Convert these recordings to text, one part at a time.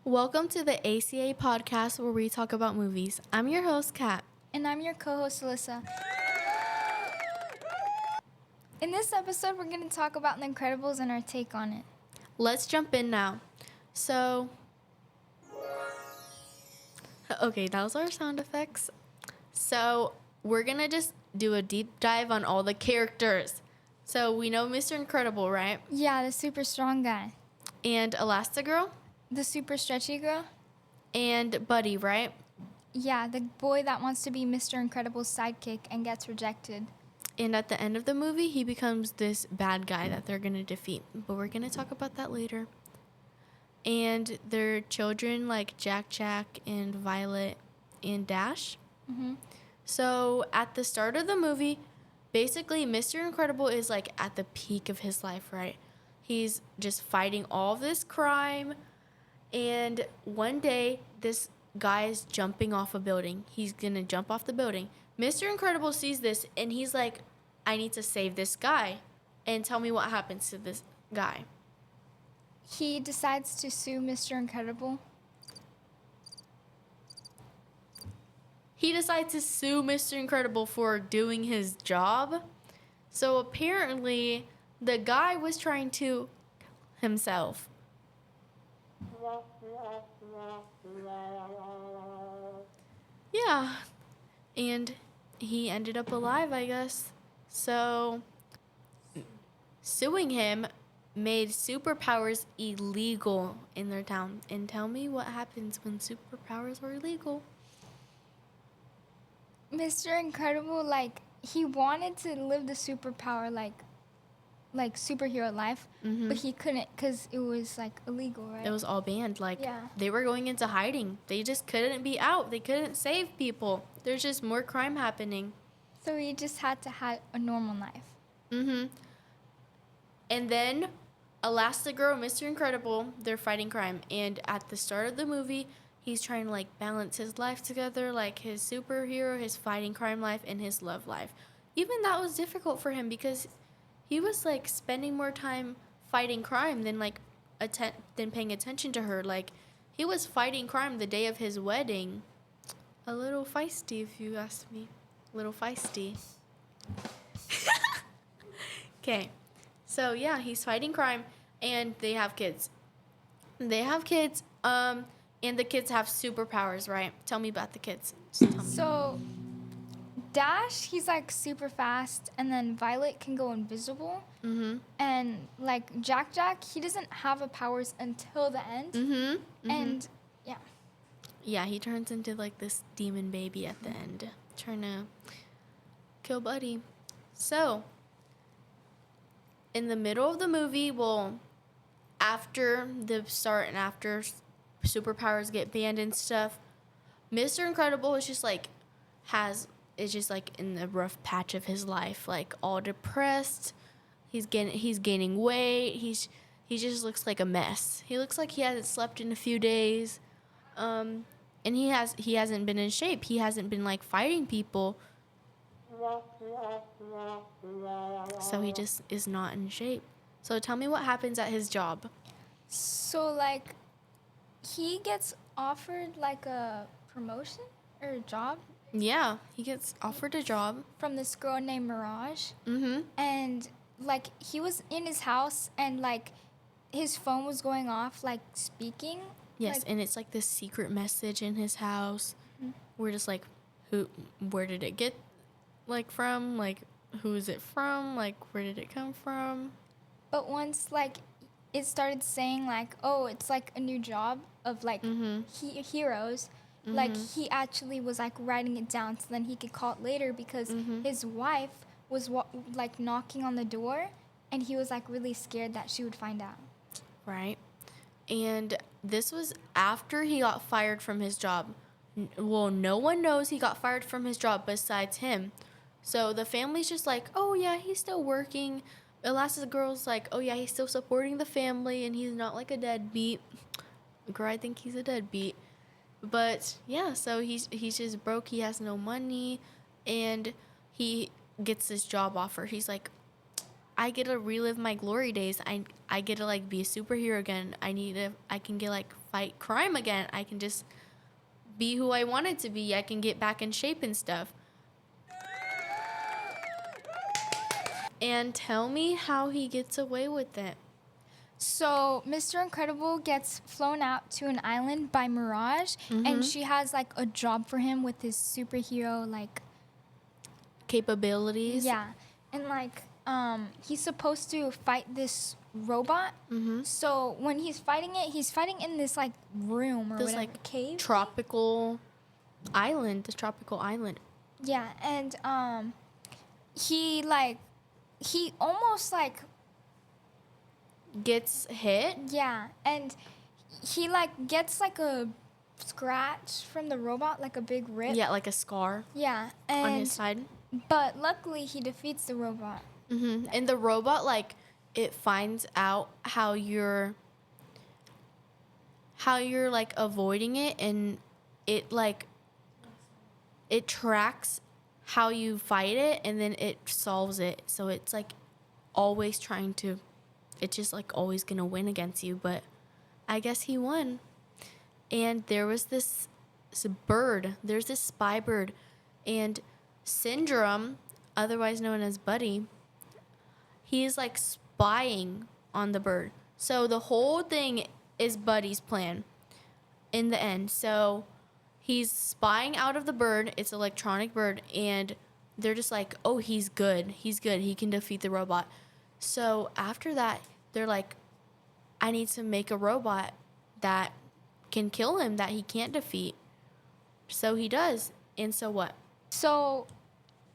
Welcome to the ACA Podcast where we talk about movies. I'm your host, Kat. And I'm your co-host, Alyssa. In this episode, we're going to talk about The Incredibles and our take on it. Let's jump in now. Okay, that was our sound effects. So, we're going to just do a deep dive on all the characters. So, we know Mr. Incredible, right? Yeah, the super strong guy. And Elastigirl. The super stretchy girl. And Buddy, right? Yeah, the boy that wants to be Mr. Incredible's sidekick and gets rejected. And at the end of the movie, he becomes this bad guy that they're going to defeat. But we're going to talk about that later. And their children like Jack and Violet and Dash. Mm-hmm. So at the start of the movie, basically Mr. Incredible is like at the peak of his life, right? He's just fighting all this crime. And one day, this guy is jumping off a building. He's going to jump off the building. Mr. Incredible sees this, and he's like, I need to save this guy. And tell me what happens to this guy. He decides to sue Mr. Incredible. He decides to sue Mr. Incredible for doing his job. So apparently, the guy was trying to kill himself. Yeah, and he ended up alive, I guess. So, suing him made superpowers illegal in their town. And tell me what happens when superpowers are illegal. Mr. Incredible, he wanted to live the superpower, like superhero life, but he couldn't because it was illegal, right? It was all banned. Yeah. They were going into hiding. They just couldn't be out. They couldn't save people. There's just more crime happening. So he just had to have a normal life. Mm-hmm. And then Elastigirl, Mr. Incredible, they're fighting crime. And at the start of the movie, he's trying to balance his life together, his superhero, his fighting crime life, and his love life. Even that was difficult for him because he was spending more time fighting crime than than paying attention to her. He was fighting crime the day of his wedding. A little feisty, if you ask me. A little feisty. Okay. So yeah, he's fighting crime and they have kids. And the kids have superpowers, right? Tell me about the kids. Just tell me. So Dash, he's super fast, and then Violet can go invisible. Mm-hmm. And Jack, he doesn't have the powers until the end. Mm-hmm. Mm-hmm. And yeah. Yeah, he turns into this demon baby at the end, trying to kill Buddy. So, in the middle of the movie, after the start and after superpowers get banned and stuff, Mr. Incredible is just in the rough patch of his life, all depressed. He's gaining weight. He just looks like a mess. He looks like he hasn't slept in a few days. And he hasn't been in shape. He hasn't been fighting people. So he just is not in shape. So tell me what happens at his job. So he gets offered a promotion or a job. Yeah, he gets offered a job From this girl named Mirage. Mm-hmm. And he was in his house and his phone was going off speaking. Yes, and it's this secret message in his house. Mm-hmm. We're just where did it get from? Who is it from? Where did it come from? But once it started saying oh, it's a new job of Mm-hmm. heroes. Mm-hmm. He actually was writing it down so then he could call it later because Mm-hmm. his wife was knocking on the door and he was really scared that she would find out. Right. And this was after he got fired from his job. No one knows he got fired from his job besides him. So the family's just oh yeah, he's still working. Elastigirl's oh yeah, he's still supporting the family and he's not a deadbeat. Girl, I think he's a deadbeat. But yeah, so he's just broke. He has no money, and he gets this job offer. He's I get to relive my glory days. I get to like be a superhero again. I can get like fight crime again. I can just be who I wanted to be. I can get back in shape and stuff. And tell me how he gets away with it. So Mr. Incredible gets flown out to an island by Mirage, and she has like a job for him with his superhero like Capabilities. Yeah, and like he's supposed to fight this robot. So when he's fighting in this like room or This whatever, like cave. tropical island. This tropical island. Yeah, and he almost like Gets hit. yeah, and he like gets like a scratch from the robot, like a big rip. Yeah, like a scar Yeah, on his and side. but luckily he defeats the robot. And the robot, like, it finds out how you're like avoiding it, and it like it tracks how you fight it, and then it solves it. So it's like always trying to, it's just like always gonna win against you. But I guess he won. And there was this bird. There's this spy bird, and Syndrome, otherwise known as Buddy, he's like spying on the bird. So the whole thing is Buddy's plan in the end. So he's spying out of the bird. It's an electronic bird, and they're just like, oh, he's good. He's good. He can defeat the robot. So after that, they're like, I need to make a robot that can kill him, that he can't defeat. So he does. And so what? So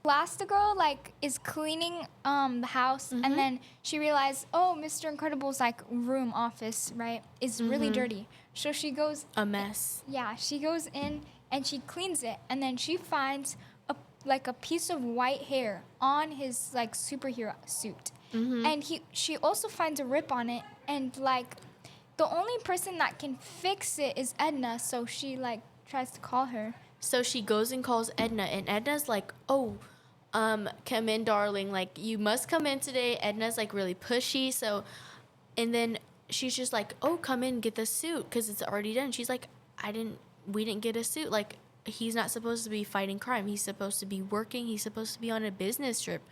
Elastigirl like is cleaning the house, and then she realized, oh, Mr. Incredible's like room office, right, is really dirty. So she goes A mess. Yeah, she goes in and she cleans it, and then she finds a piece of white hair on his like superhero suit, and she also finds a rip on it, and like the only person that can fix it is Edna, so she like tries to call her. So she goes and calls Edna, and Edna's like, oh, come in, darling. Like, you must come in today. Edna's like really pushy. So, and then she's just like, oh, come in, get the suit, because it's already done. She's like, we didn't get a suit. Like, he's not supposed to be fighting crime. He's supposed to be working. He's supposed to be on a business trip.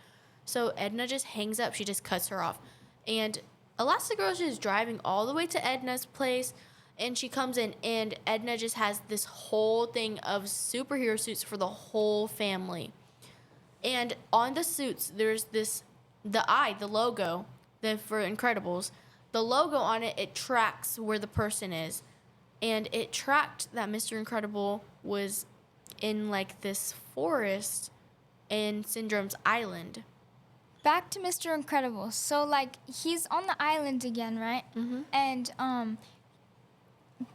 So Edna just hangs up. She just cuts her off. And Elastigirl's just driving all the way to Edna's place, and she comes in, and Edna just has this whole thing of superhero suits for the whole family. And on the suits, there's the logo, for Incredibles. The logo on it, it tracks where the person is. And it tracked that Mr. Incredible was in like this forest in Syndrome's island. Back to Mr. Incredible. So like he's on the island again, right? And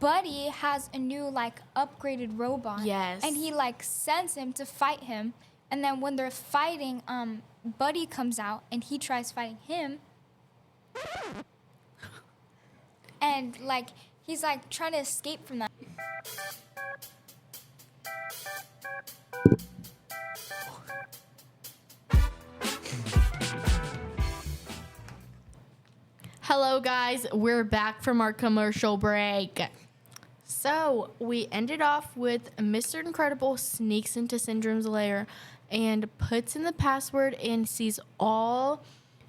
Buddy has a new like upgraded robot. Yes. And he like sends him to fight him. And then when they're fighting, Buddy comes out and he tries fighting him. And like he's like trying to escape from that. Hello, guys. We're back from our commercial break. So we ended off with Mr. Incredible sneaks into Syndrome's lair and puts in the password and sees all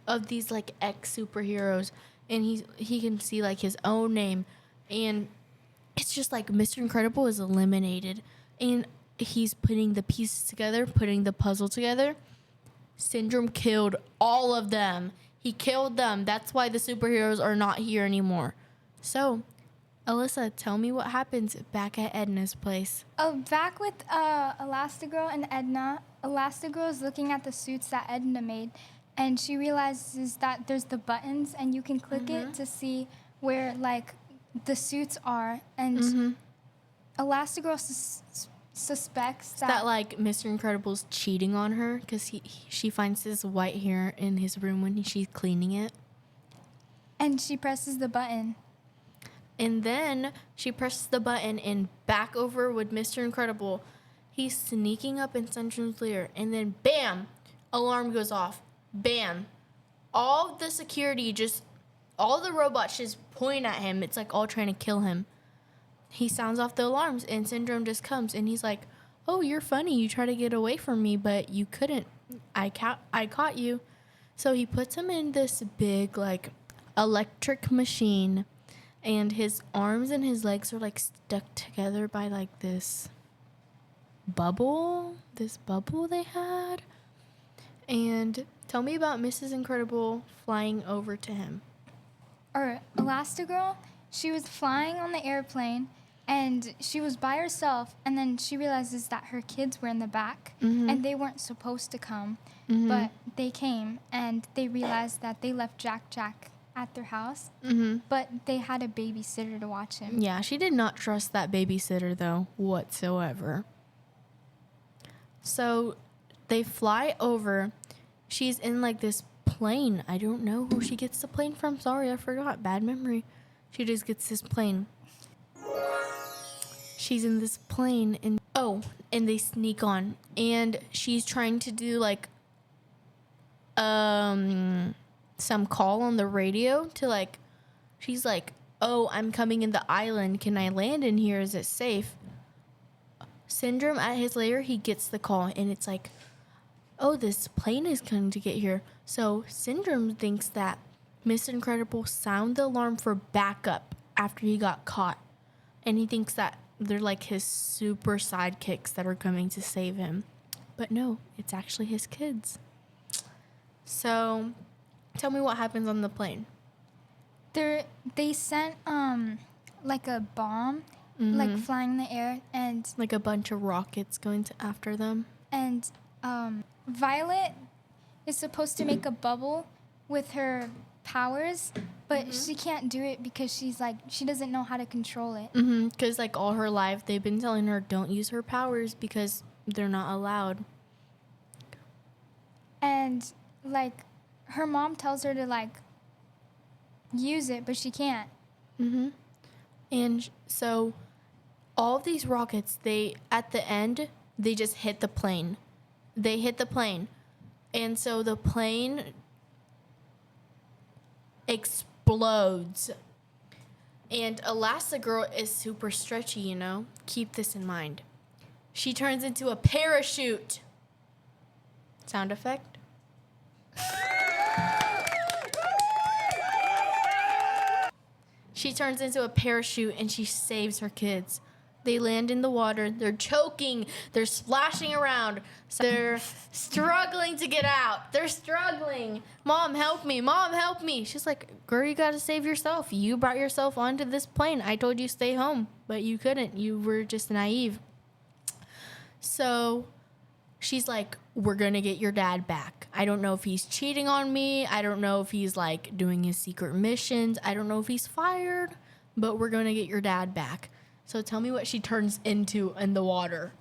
of these like ex superheroes, and he can see like his own name, and it's just like Mr. Incredible is eliminated, and he's putting the pieces together, putting the puzzle together. Syndrome killed all of them. He killed them. That's why the superheroes are not here anymore. So, Alyssa, tell me what happens back at Edna's place. Back with Elastigirl and Edna. Elastigirl is looking at the suits that Edna made, and she realizes that there's the buttons, and you can click it to see where like the suits are. And Elastigirl suspects that like Mr. Incredible's cheating on her because she finds his white hair in his room when she's cleaning it. And she presses the button. And then she presses the button, and back over with Mr. Incredible. He's sneaking up in Syndrome's lair, and then bam, alarm goes off. Bam. all the security all the robots just point at him. It's like all trying to kill him. He sounds off the alarms and Syndrome just comes and he's like, oh, you're funny. You try to get away from me, but you couldn't. I caught you. So he puts him in this big, like, electric machine, and his arms and his legs are, like, stuck together by, like, this bubble they had. And tell me about Mrs. Incredible flying over to him. Or Elastigirl, she was flying on the airplane, and she was by herself, and then she realizes that her kids were in the back, and they weren't supposed to come, but they came, and they realized that they left Jack at their house, but they had a babysitter to watch him. Yeah, she did not trust that babysitter, though, whatsoever. So they fly over. She's in, like, this plane. I don't know who she gets the plane from. Sorry, I forgot. Bad memory. She just gets this plane. She's in this plane, and they sneak on, and she's trying to do like some call on the radio to like, she's like, oh, I'm coming in the island. Can I land in here? Is it safe? Syndrome at his lair, he gets the call, and it's like, oh, this plane is coming to get here. So Syndrome thinks that Miss Incredible sounded the alarm for backup after he got caught, and he thinks that they're like his super sidekicks that are coming to save him. But no, it's actually his kids. So, tell me what happens on the plane. They sent like a bomb, like flying in the air, and like a bunch of rockets going after them. And Violet is supposed to make a bubble with her powers, but she can't do it because she doesn't know how to control it. Because like all her life they've been telling her don't use her powers because they're not allowed. And like her mom tells her to like use it, but she can't. And so all of these rockets, at the end they just hit the plane. And so the plane explodes. And Elastigirl is super stretchy, you know? Keep this in mind. She turns into a parachute. Sound effect? She turns into a parachute and she saves her kids. They land in the water. They're choking. They're splashing around. So they're struggling to get out. They're struggling. Mom, help me. Mom, help me. She's like, girl, you got to save yourself. You brought yourself onto this plane. I told you stay home, but you couldn't. You were just naive. So she's like, we're going to get your dad back. I don't know if he's cheating on me. I don't know if he's like doing his secret missions. I don't know if he's fired, but we're going to get your dad back. So tell me what she turns into in the water.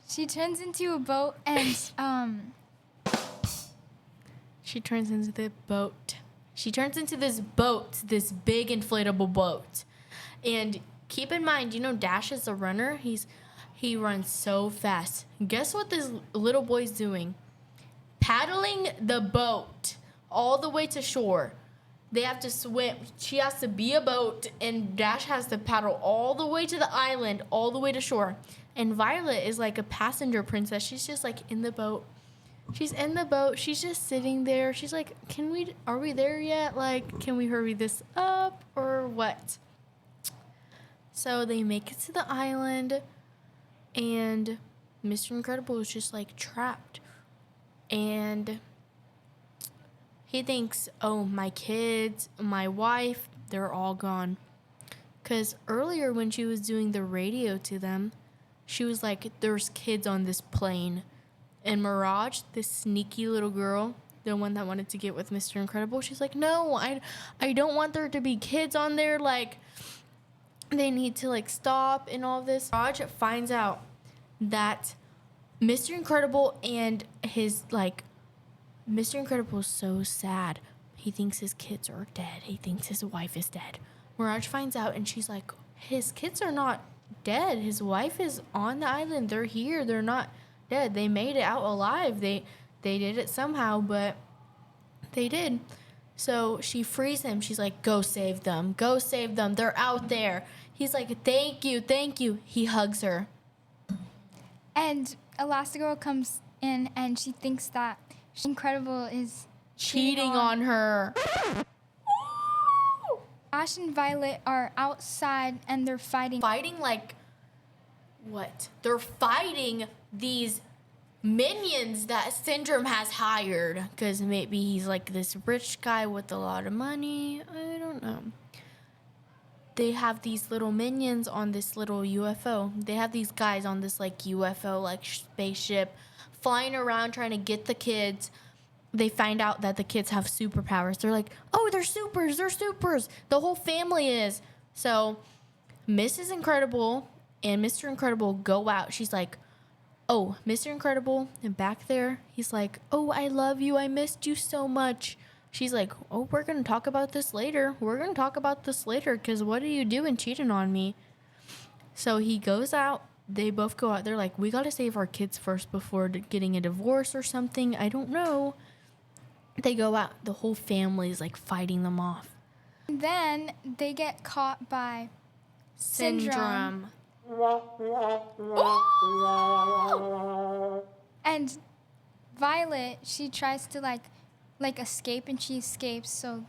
She turns into a boat and She turns into the boat. She turns into this boat, this big inflatable boat. And keep in mind, you know Dash is a runner. He runs so fast. Guess what this little boy's doing? Paddling the boat all the way to shore. They have to swim. She has to be a boat, and Dash has to paddle all the way to the island, all the way to shore. And Violet is like a passenger princess. She's just like in the boat. She's in the boat. She's just sitting there. She's like, are we there yet? Like, can we hurry this up or what? So they make it to the island, and Mr. Incredible is just like trapped. And he thinks, oh, my kids, my wife, they're all gone. Because earlier when she was doing the radio to them, she was like, there's kids on this plane. And Mirage, this sneaky little girl, the one that wanted to get with Mr. Incredible, she's like, no, I don't want there to be kids on there. Like, they need to, like, stop and all this. Mirage finds out that Mr. Incredible and his, like, Mr. Incredible is so sad. He thinks his kids are dead. He thinks his wife is dead. Mirage finds out, and she's like, his kids are not dead. His wife is on the island. They're here. They're not dead. They made it out alive. They did it somehow, but They did. So she frees him. She's like, go save them. Go save them. They're out there. He's like, thank you, thank you. He hugs her. And Elastigirl comes in and she thinks that Incredible is Cheating on her. Ash and Violet are outside and they're fighting. Fighting like what? They're fighting these minions that Syndrome has hired. Because maybe he's like this rich guy with a lot of money. I don't know. They have these little minions on this little UFO. They have these guys on this like UFO, like spaceship, flying around trying to get the kids. They find out that the kids have superpowers. They're like, oh, they're supers. They're supers. The whole family is. So Mrs. Incredible and Mr. Incredible go out. She's like, oh, Mr. Incredible, and back there, he's like, oh, I love you. I missed you so much. She's like, oh, we're going to talk about this later. We're going to talk about this later because what are you doing cheating on me? So he goes out. They both go out. They're like, we got to save our kids first before getting a divorce or something. I don't know. They go out. The whole family is like fighting them off. And then they get caught by Syndrome. And Violet, she tries to like escape and she escapes. So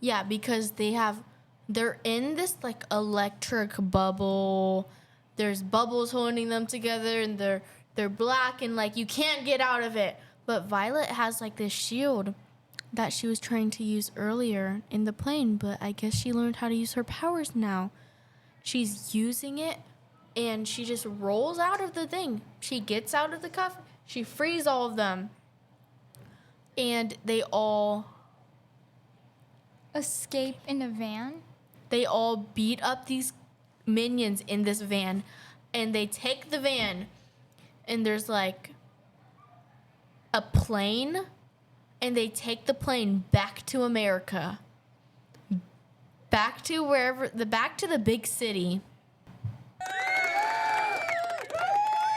yeah, because they're in this like electric bubble. There's bubbles holding them together and they're black and like you can't get out of it. But Violet has like this shield that she was trying to use earlier in the plane, but I guess she learned how to use her powers now. She's using it and she just rolls out of the thing. She gets out of the cuff. She frees all of them. And they all escape in a van. They all beat up these minions in this van. And they take the van. And there's like a plane. And they take the plane back to America. Back to the big city.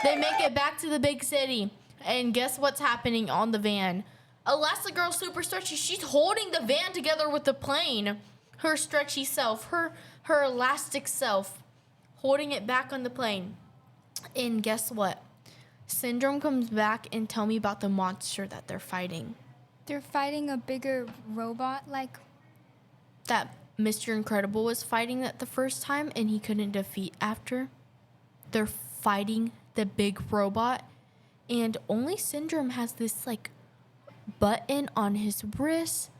They make it back to the big city. And guess what's happening on the van? Elastigirl super stretchy. She's holding the van together with the plane. Her stretchy self, her elastic self, holding it back on the plane. And guess what? Syndrome comes back and tell me about the monster that they're fighting. They're fighting a bigger robot, like that Mr. Incredible was fighting that the first time and he couldn't defeat after. They're fighting the big robot. And only Syndrome has this like button on his wrist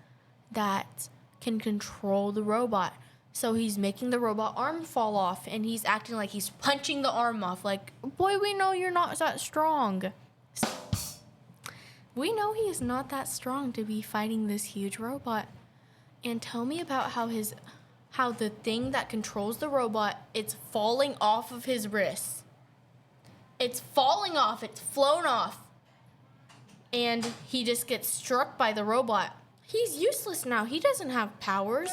that can control the robot. So he's making the robot arm fall off and he's acting like he's punching the arm off. Like, boy, we know you're not that strong. We know he is not that strong to be fighting this huge robot. And tell me about how the thing that controls the robot, it's falling off of his wrist. It's falling off. It's flown off. And he just gets struck by the robot. He's useless now. He doesn't have powers.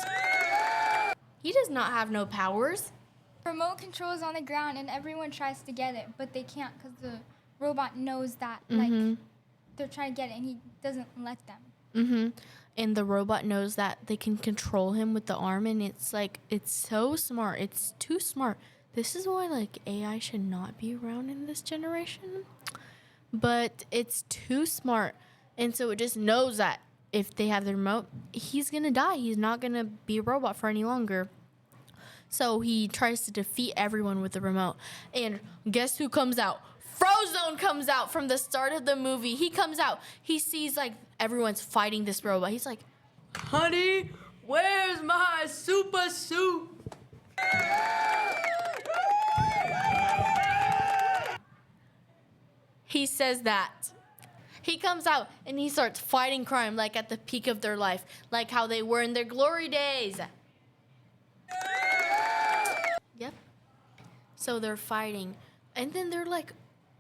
He does not have no powers. Remote control is on the ground and everyone tries to get it, but they can't because the robot knows that like they're trying to get it and he doesn't let them. And the robot knows that they can control him with the arm, and it's like, it's so smart. It's too smart. This is why like AI should not be around in this generation. But it's too smart. And so it just knows that if they have the remote, he's going to die. He's not going to be a robot for any longer. So he tries to defeat everyone with the remote. And guess who comes out? Frozone comes out from the start of the movie. He comes out. He sees like everyone's fighting this robot. He's like, honey, where's my super suit? He says that. He comes out and he starts fighting crime like at the peak of their life, like how they were in their glory days. Yep. So they're fighting. And then they're like,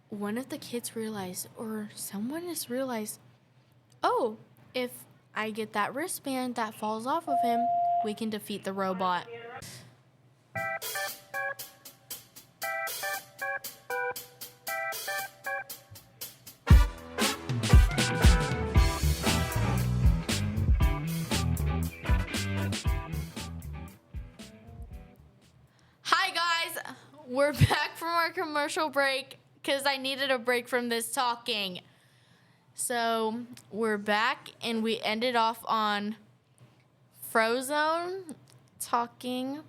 one of the kids realized, or someone has realized, oh, if I get that wristband that falls off of him, we can defeat the robot. we're back from our commercial break because I needed a break from this talking. So we're back, and we ended off on Frozone talking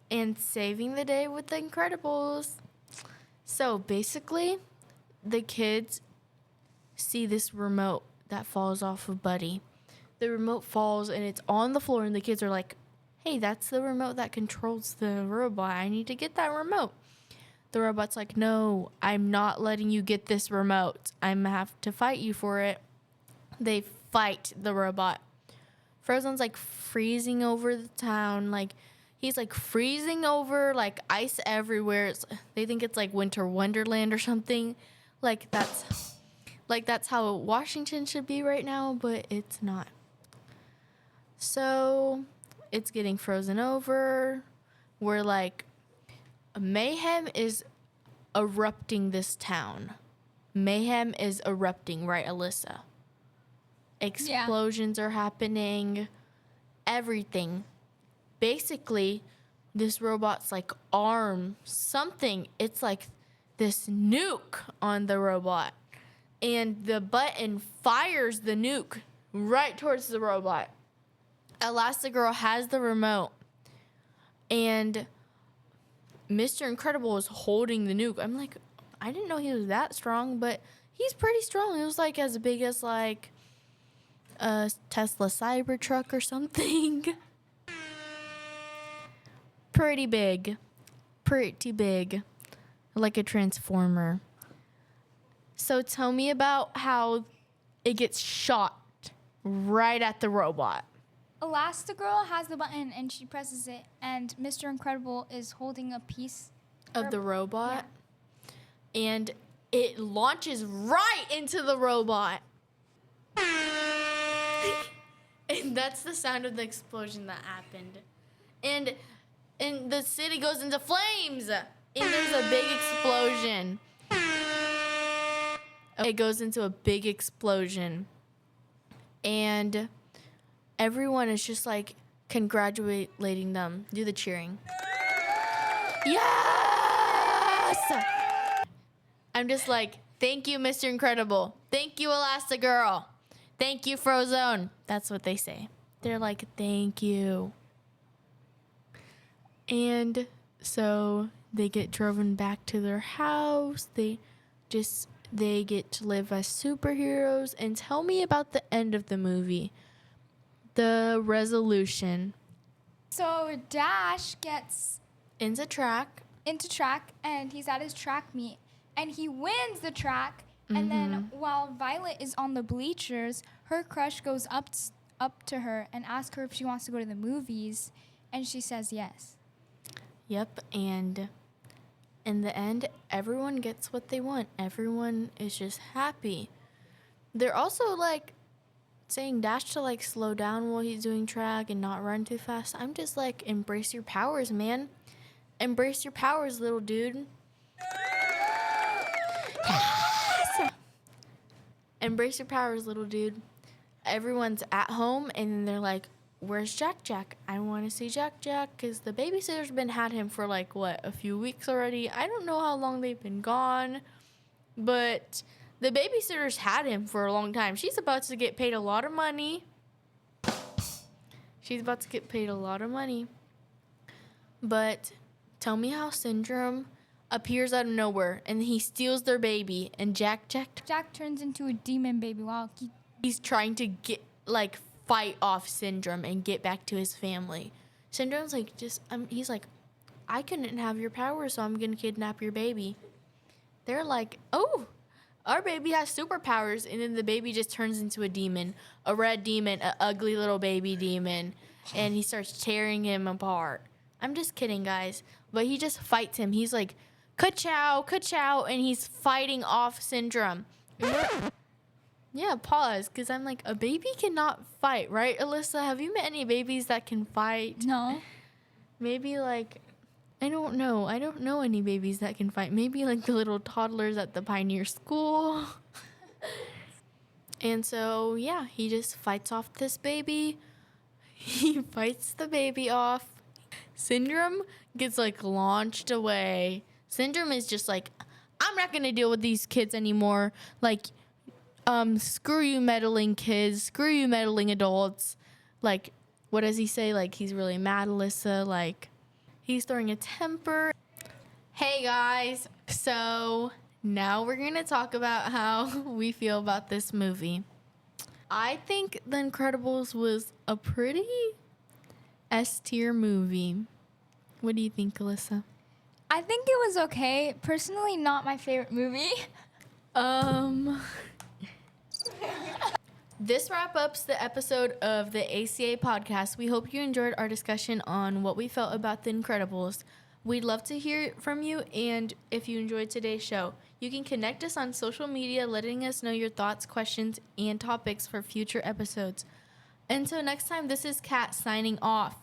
and saving the day with the Incredibles. So basically, the kids see this remote that falls off of Buddy. The remote falls, and it's on the floor, and the kids are like, hey, that's the remote that controls the robot. I need to get that remote. The robot's like, no, I'm not letting you get this remote. I'm gonna have to fight you for it. They fight the robot. Frozen's like freezing over the town. Like, he's like freezing over, like ice everywhere. They think it's like Winter Wonderland or something. Like that's how Washington should be right now, but it's not. So it's getting frozen over. We're like, mayhem is erupting this town. Mayhem is erupting, right, Alyssa? Explosions are happening. Everything. Basically, this robot's like arm, something. It's like this nuke on the robot. And the button fires the nuke right towards the robot. Elastigirl has the remote. And Mr. Incredible is holding the nuke. I'm like, I didn't know he was that strong, but he's pretty strong. It was like as big as like a Tesla Cybertruck or something. Pretty big. Like a transformer. So tell me about how it gets shot right at the robot. Elastigirl has the button and she presses it, and Mr. Incredible is holding a piece of the robot. Yeah. And it launches right into the robot. And that's the sound of the explosion that happened. And the city goes into flames. And there's a big explosion. It goes into a big explosion. And everyone is just like congratulating them. Do the cheering. Yes! I'm just like, thank you, Mr. Incredible. Thank you, Elastigirl. Thank you, Frozone. That's what they say. They're like, thank you. And so they get driven back to their house. They get to live as superheroes. And tell me about the end of the movie. The resolution. So Dash gets into track, and he's at his track meet, and he wins the track. And then while Violet is on the bleachers, her crush goes up to her and asks her if she wants to go to the movies, and she says yes. Yep, and in the end, everyone gets what they want. Everyone is just happy. They're also like saying Dash to like slow down while he's doing track and not run too fast. I'm just like, embrace your powers, man. Embrace your powers, little dude. Yes! Embrace your powers, little dude. Everyone's at home and then they're like, where's Jack Jack? I want to see Jack Jack because the babysitter's had him for like, what, a few weeks already? I don't know how long they've been gone, but the babysitter's had him for a long time. She's about to get paid a lot of money. But tell me how Syndrome appears out of nowhere and he steals their baby, and Jack turns into a demon baby while he's trying to fight off Syndrome and get back to his family. Syndrome's like, he's like, I couldn't have your power, so I'm gonna kidnap your baby. They're like, oh, our baby has superpowers, and then the baby just turns into a demon, a red demon, an ugly little baby demon, and he starts tearing him apart. I'm just kidding, guys, but he just fights him. He's like, ka-chow, ka-chow, and he's fighting off Syndrome. Yeah, pause, because I'm like, a baby cannot fight, right, Alyssa? Have you met any babies that can fight? No. Maybe like, I don't know. I don't know any babies that can fight. Maybe like the little toddlers at the Pioneer School. And so, yeah, he just fights off this baby. He fights the baby off. Syndrome gets like launched away. Syndrome is just like, I'm not gonna deal with these kids anymore. Like, screw you meddling kids, screw you meddling adults. Like, what does he say? Like, he's really mad, Alyssa. Like, he's throwing a temper. Hey guys, so now we're gonna talk about how we feel about this movie. I think The Incredibles was a pretty S-tier movie. What do you think, Alyssa? I think it was okay. Personally, not my favorite movie. This wraps up the episode of the ACA Podcast. We hope you enjoyed our discussion on what we felt about The Incredibles. We'd love to hear from you, and if you enjoyed today's show, you can connect us on social media, letting us know your thoughts, questions, and topics for future episodes. Until next time, this is Kat signing off.